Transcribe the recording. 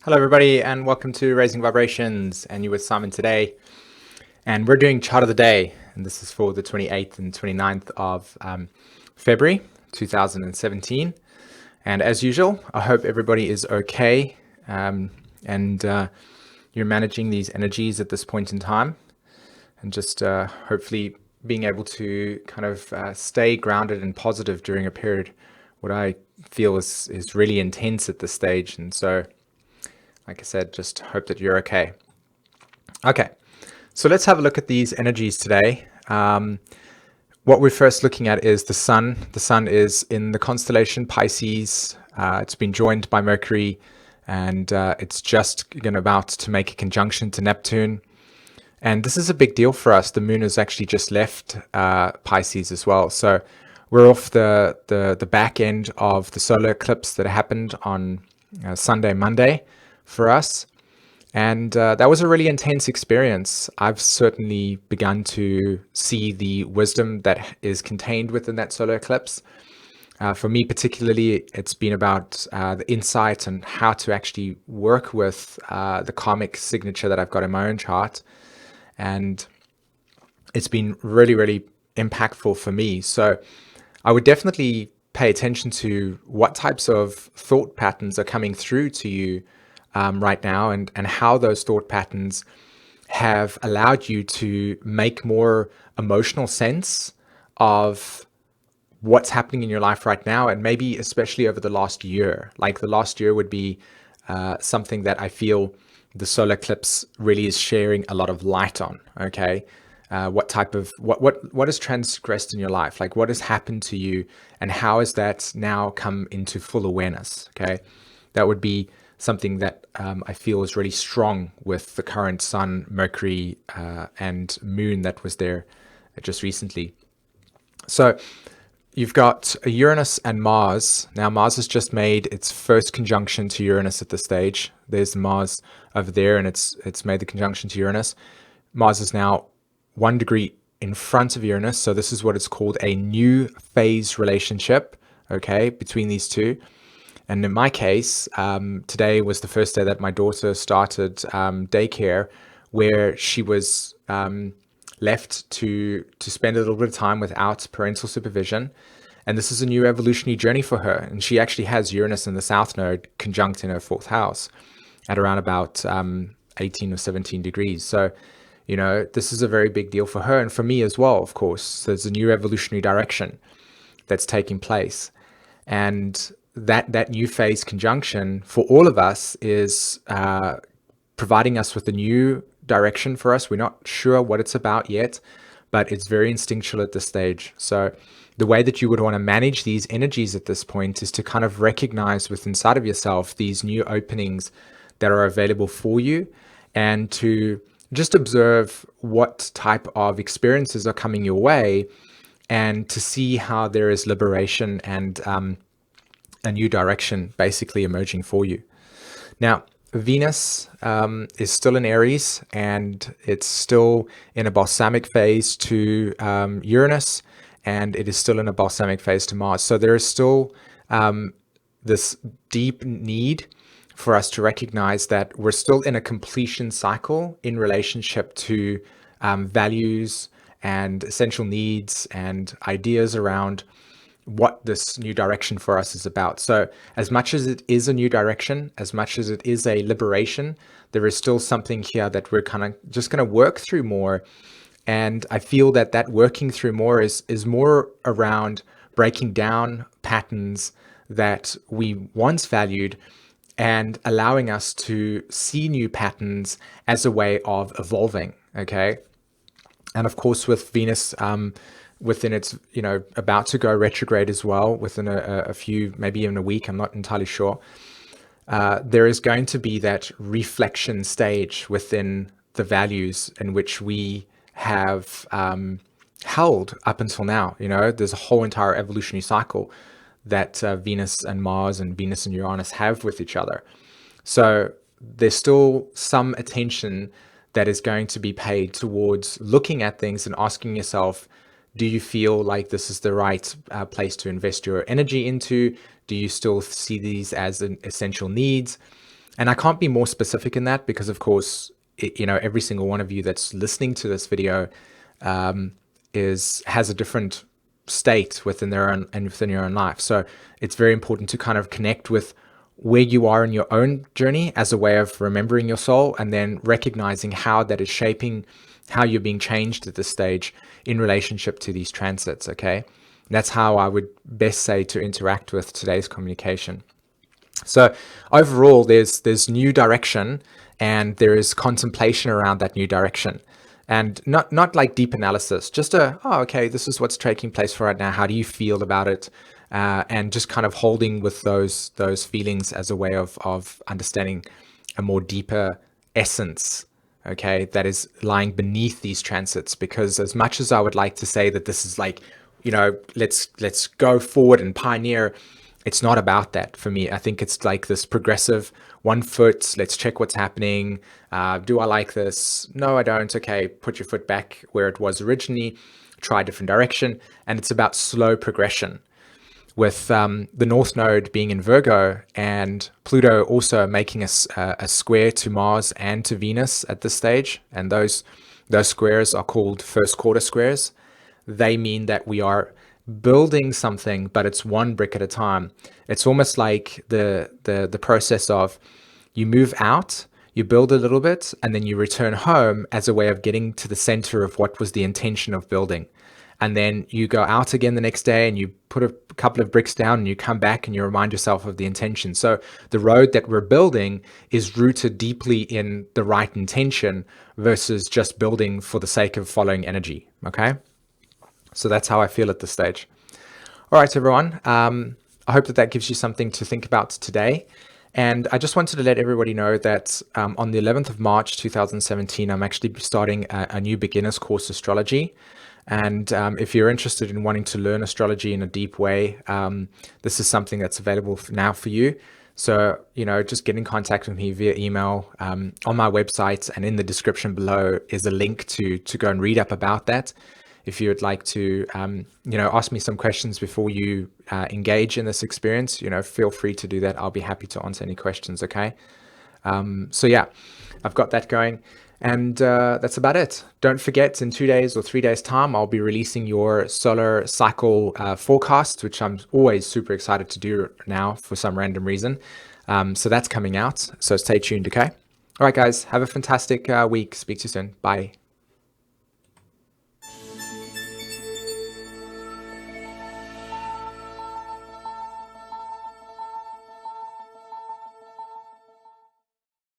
Hello, everybody, and welcome to Raising Vibrations. And you're with Simon today. And we're doing Chart of the Day. And this is for the 28th and 29th of February 2017. And as usual, I hope everybody is okay and you're managing these energies at this point in time. And just hopefully being able to kind of stay grounded and positive during a period what I feel is really intense at this stage. And so, like I said, just hope that you're okay. Okay, so let's have a look at these energies today. What we're first looking at is the sun. The sun is in the constellation Pisces. It's been joined by Mercury, and it's just about to make a conjunction to Neptune. And this is a big deal for us. The moon has actually just left Pisces as well. So we're off the back end of the solar eclipse that happened on Sunday, Monday for us. And that was a really intense experience. I've certainly begun to see the wisdom that is contained within that solar eclipse. For me particularly, it's been about the insight and how to actually work with the karmic signature that I've got in my own chart. And it's been really, really impactful for me. So I would definitely pay attention to what types of thought patterns are coming through to you right now, and how those thought patterns have allowed you to make more emotional sense of what's happening in your life right now, and maybe especially over the last year. Like the last year would be something that I feel the solar eclipse really is sharing a lot of light on. Okay, what has transgressed in your life? Like what has happened to you, and how has that now come into full awareness? Okay, that would be something that I feel is really strong with the current Sun, Mercury, and Moon that was there just recently. So you've got Uranus and Mars. Now Mars has just made its first conjunction to Uranus at this stage. There's Mars over there, and it's made the conjunction to Uranus. Mars is now 1 degree in front of Uranus, so this is what it's called a new phase relationship, okay, between these two. And in my case, today was the first day that my daughter started daycare, where she was left to spend a little bit of time without parental supervision. And this is a new evolutionary journey for her. And she actually has Uranus in the South Node conjunct in her fourth house at around about 18 or 17 degrees. So, this is a very big deal for her and for me as well, of course. There's a new evolutionary direction that's taking place. And that new phase conjunction for all of us is providing us with a new direction for us. We're not sure what it's about yet, but it's very instinctual at this stage. So the way that you would want to manage these energies at this point is to kind of recognize within inside of yourself these new openings that are available for you, and to just observe what type of experiences are coming your way, and to see how there is liberation and a new direction basically emerging for you. Now, Venus is still in Aries, and it's still in a balsamic phase to Uranus, and it is still in a balsamic phase to Mars. So there is still this deep need for us to recognize that we're still in a completion cycle in relationship to values and essential needs and ideas around what this new direction for us is about. So as much as it is a new direction, as much as it is a liberation, there is still something here that we're kind of just going to work through more. And I feel that working through more is more around breaking down patterns that we once valued and allowing us to see new patterns as a way of evolving. Okay. And of course, with Venus, within its, about to go retrograde as well, within a few, maybe even a week, I'm not entirely sure. There is going to be that reflection stage within the values in which we have held up until now. There's a whole entire evolutionary cycle that Venus and Mars and Venus and Uranus have with each other. So there's still some attention that is going to be paid towards looking at things and asking yourself, do you feel like this is the right place to invest your energy into? Do you still see these as an essential needs? And I can't be more specific in that because, of course, every single one of you that's listening to this video has a different state within their own and within your own life. So it's very important to kind of connect with where you are in your own journey as a way of remembering your soul, and then recognizing how that is shaping how you're being changed at this stage in relationship to these transits. Okay, that's how I would best say to interact with today's communication. So overall, there's new direction, and there is contemplation around that new direction, and not like deep analysis, just okay, this is what's taking place for right now. How do you feel about it? And just kind of holding with those feelings as a way of understanding a more deeper essence, okay, that is lying beneath these transits. Because as much as I would like to say that this is like, let's go forward and pioneer, it's not about that for me. I think it's like this progressive 1 foot. Let's check what's happening. Do I like this? No, I don't. Okay, put your foot back where it was originally. Try a different direction. And it's about slow progression. With the North Node being in Virgo and Pluto also making a square to Mars and to Venus at this stage, and those squares are called first quarter squares. They mean that we are building something, but it's one brick at a time. It's almost like the process of you move out, you build a little bit, and then you return home as a way of getting to the center of what was the intention of building. And then you go out again the next day and you put a couple of bricks down and you come back and you remind yourself of the intention. So the road that we're building is rooted deeply in the right intention versus just building for the sake of following energy. Okay. So that's how I feel at this stage. All right, everyone. I hope that gives you something to think about today. And I just wanted to let everybody know that on the 11th of March, 2017, I'm actually starting a new beginner's course, Astrology. And if you're interested in wanting to learn astrology in a deep way, this is something that's available now for you. So, just get in contact with me via email. On my website and in the description below is a link to go and read up about that. If you would like to, ask me some questions before you engage in this experience, feel free to do that. I'll be happy to answer any questions, okay? So yeah, I've got that going. And that's about it. Don't forget, in 2 days or 3 days time, I'll be releasing your solar cycle forecast, which I'm always super excited to do now for some random reason. So that's coming out. So stay tuned, okay? All right, guys, have a fantastic week. Speak to you soon. Bye.